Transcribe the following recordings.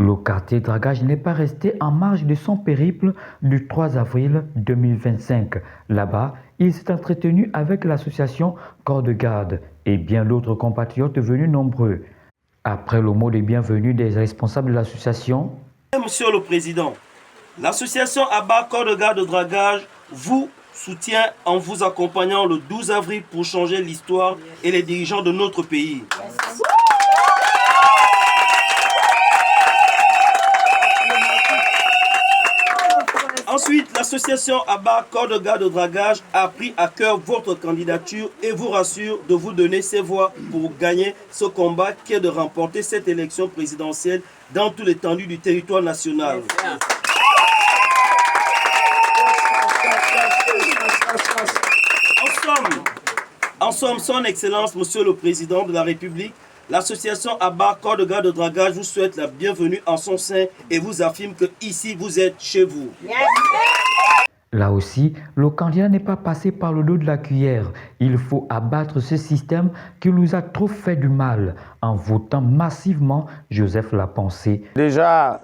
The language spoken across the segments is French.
Le quartier Dragage n'est pas resté en marge de son périple du 3 avril 2025. Là-bas, il s'est entretenu avec l'association Corps de Garde et bien d'autres compatriotes venus nombreux. Après le mot de bienvenue des responsables de l'association, Monsieur le Président, l'association ABBA Corps de Garde de Dragage vous soutient en vous accompagnant le 12 avril pour changer l'histoire et les dirigeants de notre pays. Ensuite, l'association ABBA Corps de Garde de Dragage a pris à cœur votre candidature et vous rassure de vous donner ses voix pour gagner ce combat qui est de remporter cette élection présidentielle dans toute l'étendue du territoire national. En somme, son Excellence, Monsieur le Président de la République, l'association ABBA Corps de Garde de Dragage vous souhaite la bienvenue en son sein et vous affirme que ici vous êtes chez vous. Là aussi, le candidat n'est pas passé par le dos de la cuillère. Il faut abattre ce système qui nous a trop fait du mal en votant massivement Joseph Lapensée. Déjà,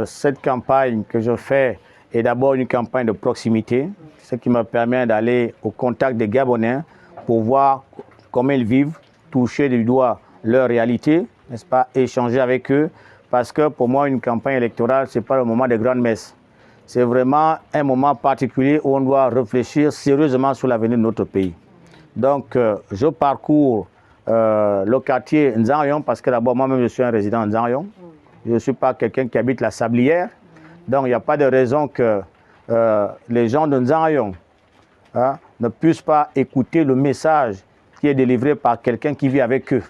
cette campagne que je fais est d'abord une campagne de proximité, ce qui me permet d'aller au contact des Gabonais pour voir comment ils vivent, toucher du doigt leur réalité, n'est-ce pas, échanger avec eux, parce que pour moi, une campagne électorale, ce n'est pas le moment des grandes messes. C'est vraiment un moment particulier où on doit réfléchir sérieusement sur l'avenir de notre pays. Donc, je parcours le quartier Nzanyon, parce que d'abord, moi-même, je suis un résident de Nzanyon. Je ne suis pas quelqu'un qui habite la Sablière. Donc, il n'y a pas de raison que les gens de Nzanyon ne puissent pas écouter le message qui est délivré par quelqu'un qui vit avec eux.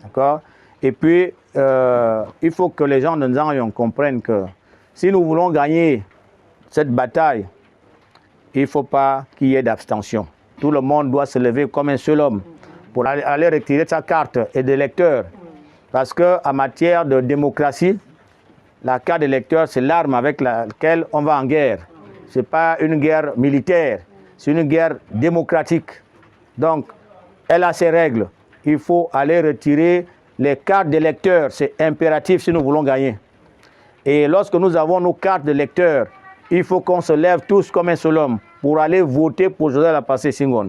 D'accord? Et puis, il faut que les gens de Nzanyon comprennent que si nous voulons gagner cette bataille, il ne faut pas qu'il y ait d'abstention. Tout le monde doit se lever comme un seul homme pour aller retirer sa carte d'électeur. Parce qu'en matière de démocratie, la carte d'électeur, c'est l'arme avec laquelle on va en guerre. Ce n'est pas une guerre militaire, c'est une guerre démocratique. Donc, elle a ses règles. Il faut aller retirer les cartes d'électeurs. C'est impératif si nous voulons gagner. Et lorsque nous avons nos cartes d'électeurs, il faut qu'on se lève tous comme un seul homme pour aller voter pour Joseph Lapensée Senghor.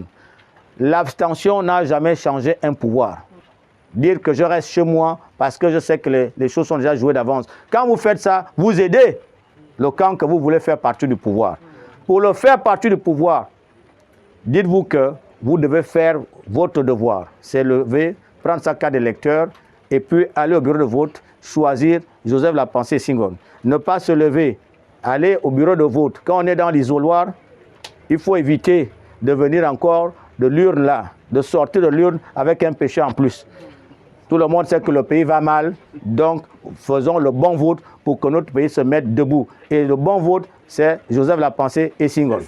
L'abstention n'a jamais changé un pouvoir. Dire que je reste chez moi parce que je sais que les choses sont déjà jouées d'avance. Quand vous faites ça, vous aidez le camp que vous voulez faire partie du pouvoir. Pour le faire partie du pouvoir, dites-vous que vous devez faire votre devoir. C'est lever, prendre sa carte d'électeur et puis aller au bureau de vote, choisir Joseph Lapensée Senghor. Ne pas se lever, aller au bureau de vote. Quand on est dans l'isoloir, il faut éviter de venir encore de l'urne là, de sortir de l'urne avec un péché en plus. Tout le monde sait que le pays va mal, donc faisons le bon vote pour que notre pays se mette debout. Et le bon vote, c'est Joseph Lapensée Senghor.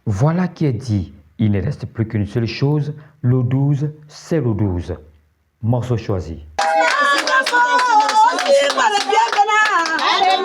Voilà qui est dit. Il ne reste plus qu'une seule chose, le 12, c'est le 12. Morceau choisi. Allez,